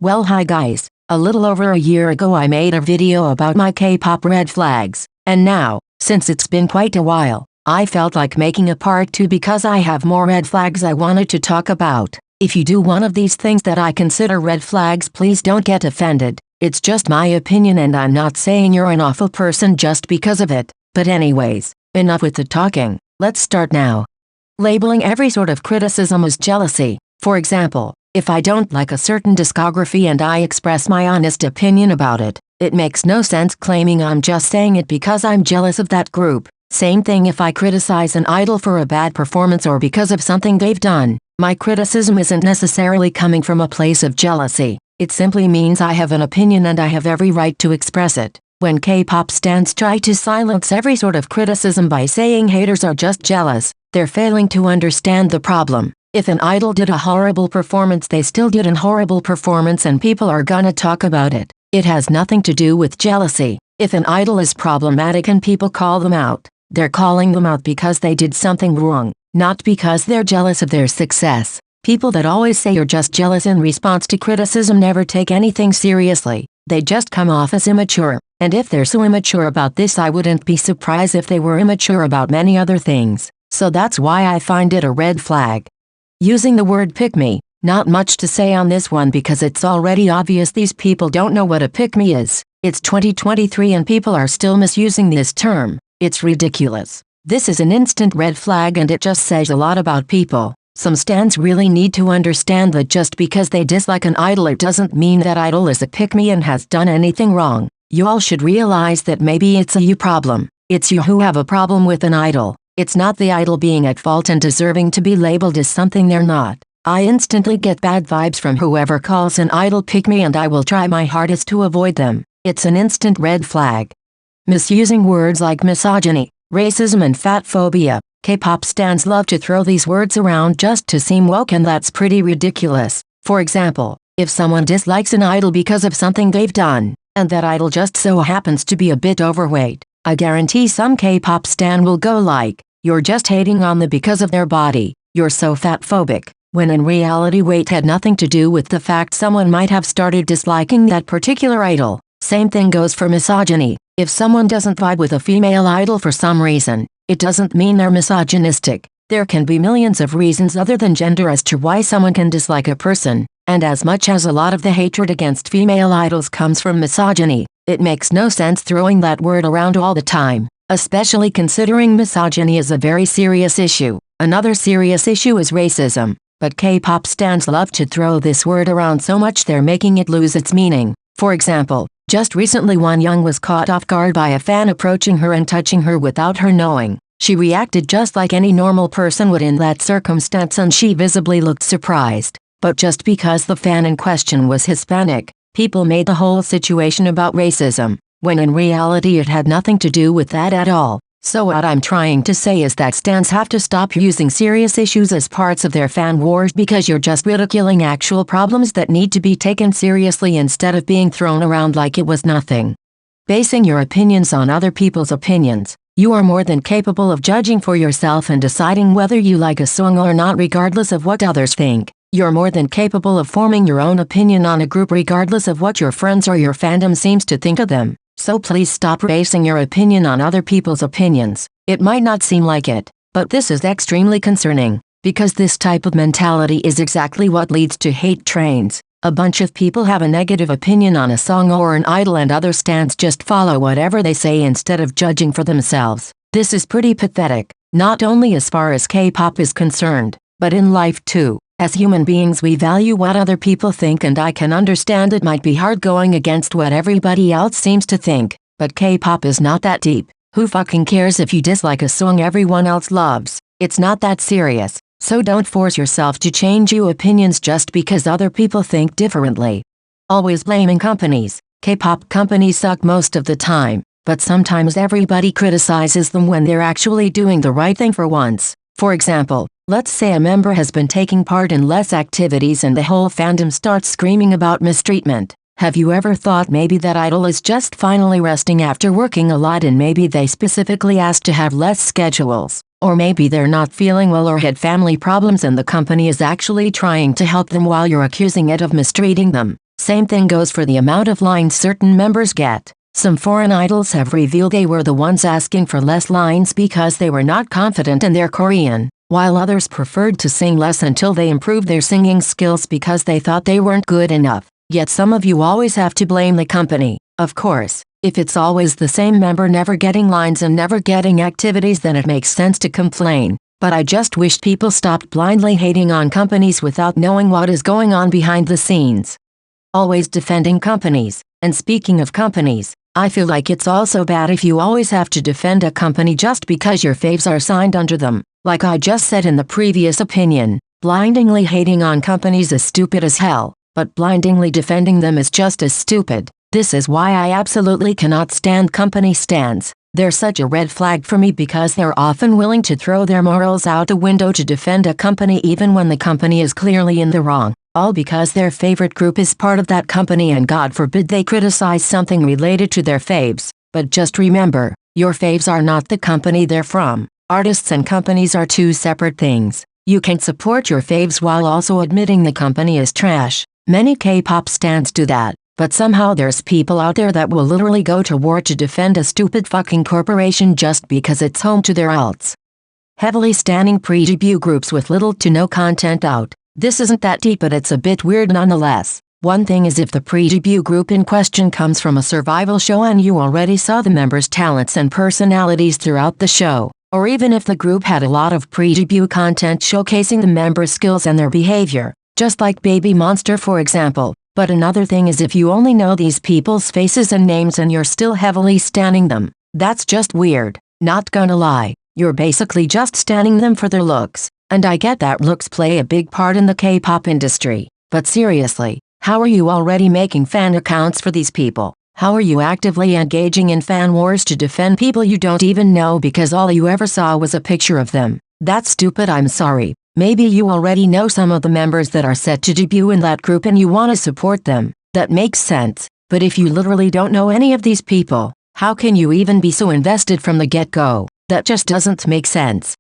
Well, hi guys, a little over a year ago I made a video about my K-pop red flags, and now, since it's been quite a while, I felt like making a part 2 because I have more red flags I wanted to talk about. If you do one of these things that I consider red flags, please don't get offended. It's just my opinion and I'm not saying you're an awful person just because of it. But anyways, enough with the talking, let's start now. Labeling every sort of criticism as jealousy. For example, if I don't like a certain discography and I express my honest opinion about it, it makes no sense claiming I'm just saying it because I'm jealous of that group. Same thing if I criticize an idol for a bad performance or because of something they've done. My criticism isn't necessarily coming from a place of jealousy. It simply means I have an opinion and I have every right to express it. When K-pop stans try to silence every sort of criticism by saying haters are just jealous, they're failing to understand the problem. If an idol did a horrible performance, they still did a horrible performance and people are gonna talk about it. It has nothing to do with jealousy. If an idol is problematic and people call them out, they're calling them out because they did something wrong, not because they're jealous of their success. People that always say you're just jealous in response to criticism never take anything seriously. They just come off as immature. And if they're so immature about this, I wouldn't be surprised if they were immature about many other things. So that's why I find it a red flag. Using the word pick-me, not much to say on this one because it's already obvious these people don't know what a pick-me is. It's 2023 and people are still misusing this term. It's ridiculous. This is an instant red flag and it just says a lot about people. Some stans really need to understand that just because they dislike an idol it doesn't mean that idol is a pick-me and has done anything wrong. You all should realize that maybe it's a you problem. It's you who have a problem with an idol. It's not the idol being at fault and deserving to be labeled as something they're not. I instantly get bad vibes from whoever calls an idol pick-me and I will try my hardest to avoid them. It's an instant red flag. Misusing words like misogyny, racism and fat phobia. K-pop stans love to throw these words around just to seem woke and that's pretty ridiculous. For example, if someone dislikes an idol because of something they've done, and that idol just so happens to be a bit overweight, I guarantee some K-pop stan will go like, "You're just hating on them because of their body, you're so fat phobic," when in reality weight had nothing to do with the fact someone might have started disliking that particular idol. Same thing goes for misogyny. If someone doesn't vibe with a female idol for some reason, it doesn't mean they're misogynistic. There can be millions of reasons other than gender as to why someone can dislike a person, and as much as a lot of the hatred against female idols comes from misogyny, it makes no sense throwing that word around all the time. Especially considering misogyny is a very serious issue. Another serious issue is racism, but K-pop stans love to throw this word around so much they're making it lose its meaning. For example, just recently Wonyoung was caught off guard by a fan approaching her and touching her without her knowing. She reacted just like any normal person would in that circumstance and she visibly looked surprised. But just because the fan in question was Hispanic, people made the whole situation about racism, when in reality it had nothing to do with that at all. So what I'm trying to say is that stans have to stop using serious issues as parts of their fan wars because you're just ridiculing actual problems that need to be taken seriously instead of being thrown around like it was nothing. Basing your opinions on other people's opinions. You are more than capable of judging for yourself and deciding whether you like a song or not regardless of what others think. You're more than capable of forming your own opinion on a group regardless of what your friends or your fandom seems to think of them. So please stop basing your opinion on other people's opinions. It might not seem like it, but this is extremely concerning, because this type of mentality is exactly what leads to hate trains. A bunch of people have a negative opinion on a song or an idol and other stans just follow whatever they say instead of judging for themselves. This is pretty pathetic, not only as far as K-pop is concerned, but in life too. As human beings we value what other people think and I can understand it might be hard going against what everybody else seems to think, but K-pop is not that deep. Who fucking cares if you dislike a song everyone else loves? It's not that serious, so don't force yourself to change your opinions just because other people think differently. Always blaming companies. K-pop companies suck most of the time, but sometimes everybody criticizes them when they're actually doing the right thing for once. For example, let's say a member has been taking part in less activities and the whole fandom starts screaming about mistreatment. Have you ever thought maybe that idol is just finally resting after working a lot, and maybe they specifically asked to have less schedules? Or maybe they're not feeling well or had family problems and the company is actually trying to help them while you're accusing it of mistreating them. Same thing goes for the amount of lines certain members get. Some foreign idols have revealed they were the ones asking for less lines because they were not confident in their Korean, while others preferred to sing less until they improved their singing skills because they thought they weren't good enough. Yet some of you always have to blame the company. Of course, if it's always the same member never getting lines and never getting activities, then it makes sense to complain. But I just wish people stopped blindly hating on companies without knowing what is going on behind the scenes. Always defending companies. And speaking of companies, I feel like it's also bad if you always have to defend a company just because your faves are signed under them. Like I just said in the previous opinion, blindingly hating on companies is stupid as hell, but blindingly defending them is just as stupid. This is why I absolutely cannot stand company stans. They're such a red flag for me because they're often willing to throw their morals out the window to defend a company even when the company is clearly in the wrong. All because their favorite group is part of that company and God forbid they criticize something related to their faves. But just remember, your faves are not the company they're from. Artists and companies are two separate things. You can support your faves while also admitting the company is trash. Many K-pop stans do that, but somehow there's people out there that will literally go to war to defend a stupid fucking corporation just because it's home to their alts. Heavily standing pre-debut groups with little to no content out. This isn't that deep, but it's a bit weird nonetheless. One thing is if the pre-debut group in question comes from a survival show and you already saw the members' talents and personalities throughout the show, or even if the group had a lot of pre-debut content showcasing the members' skills and their behavior, just like Baby Monster for example. But another thing is if you only know these people's faces and names and you're still heavily standing them. That's just weird. Not gonna lie, you're basically just standing them for their looks. And I get that looks play a big part in the K-pop industry. But seriously, how are you already making fan accounts for these people? How are you actively engaging in fan wars to defend people you don't even know because all you ever saw was a picture of them? That's stupid, I'm sorry. Maybe you already know some of the members that are set to debut in that group and you want to support them. That makes sense. But if you literally don't know any of these people, how can you even be so invested from the get-go? That just doesn't make sense.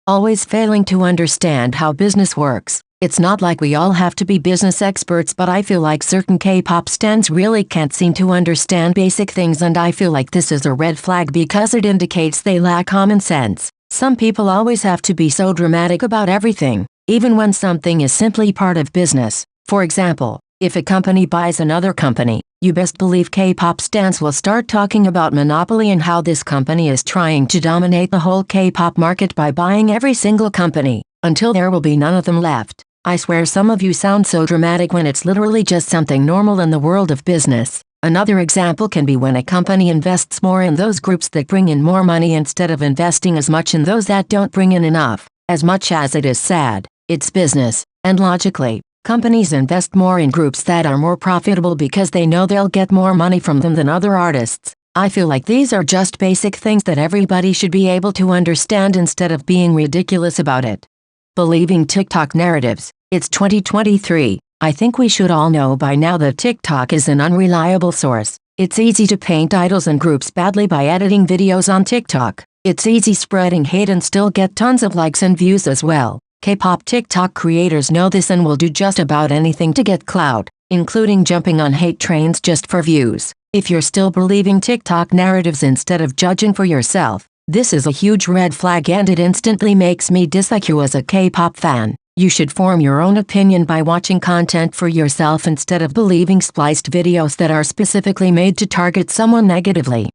Always failing to understand how business works. It's not like we all have to be business experts, but I feel like certain K-pop stans really can't seem to understand basic things, and I feel like this is a red flag because it indicates they lack common sense. Some people always have to be so dramatic about everything, even when something is simply part of business. For example, if a company buys another company, you best believe K-pop stans will start talking about monopoly and how this company is trying to dominate the whole K-pop market by buying every single company, until there will be none of them left. I swear some of you sound so dramatic when it's literally just something normal in the world of business. Another example can be when a company invests more in those groups that bring in more money instead of investing as much in those that don't bring in enough. As much as it is sad, it's business, and logically, companies invest more in groups that are more profitable because they know they'll get more money from them than other artists. I feel like these are just basic things that everybody should be able to understand instead of being ridiculous about it. Believing TikTok narratives. It's 2023. I think we should all know by now that TikTok is an unreliable source. It's easy to paint idols and groups badly by editing videos on TikTok. It's easy spreading hate and still get tons of likes and views as well. K-pop TikTok creators know this and will do just about anything to get clout, including jumping on hate trains just for views. If you're still believing TikTok narratives instead of judging for yourself, this is a huge red flag and it instantly makes me dislike you as a K-pop fan. You should form your own opinion by watching content for yourself instead of believing spliced videos that are specifically made to target someone negatively.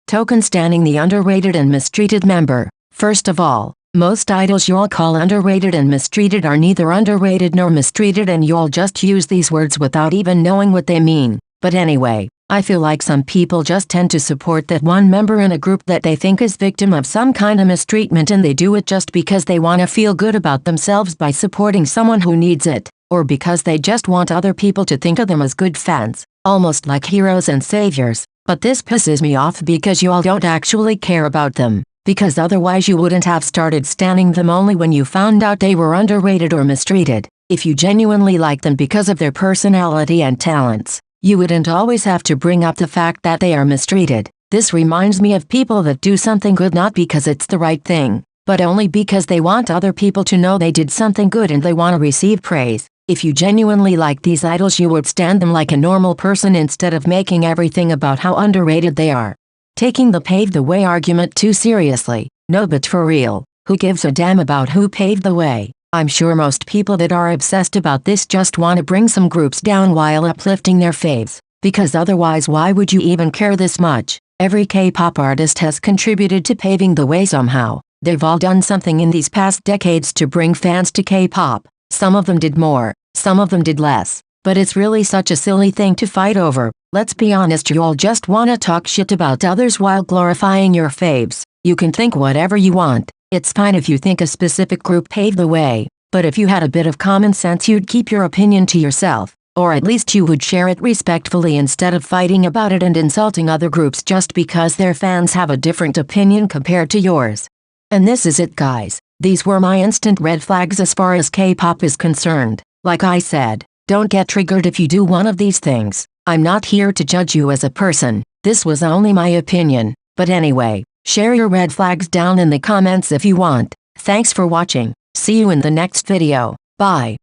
Token standing the underrated and mistreated member. First of all, most idols you'll call underrated and mistreated are neither underrated nor mistreated, and you'll just use these words without even knowing what they mean. But anyway, I feel like some people just tend to support that one member in a group that they think is victim of some kind of mistreatment, and they do it just because they want to feel good about themselves by supporting someone who needs it, or because they just want other people to think of them as good fans, almost like heroes and saviors. But this pisses me off because you all don't actually care about them, because otherwise you wouldn't have started standing them only when you found out they were underrated or mistreated. If you genuinely like them because of their personality and talents, You wouldn't always have to bring up the fact that they are mistreated. This reminds me of people that do something good not because it's the right thing, but only because they want other people to know they did something good and they want to receive praise. If you genuinely like these idols, you would stand them like a normal person instead of making everything about how underrated they are. Taking the paved the way argument too seriously. No, but for real, who gives a damn about who paved the way? I'm sure most people that are obsessed about this just want to bring some groups down while uplifting their faves, because otherwise why would you even care this much? Every K-pop artist has contributed to paving the way somehow. They've all done something in these past decades to bring fans to K-pop. Some of them did more, some of them did less. But it's really such a silly thing to fight over. Let's be honest, you all just wanna talk shit about others while glorifying your faves. You can think whatever you want. It's fine if you think a specific group paved the way, but if you had a bit of common sense you'd keep your opinion to yourself, or at least you would share it respectfully instead of fighting about it and insulting other groups just because their fans have a different opinion compared to yours. And this is it, guys. These were my instant red flags as far as K-pop is concerned. Like I said, don't get triggered if you do one of these things. I'm not here to judge you as a person. This was only my opinion. But anyway, share your red flags down in the comments if you want. Thanks for watching. See you in the next video. Bye.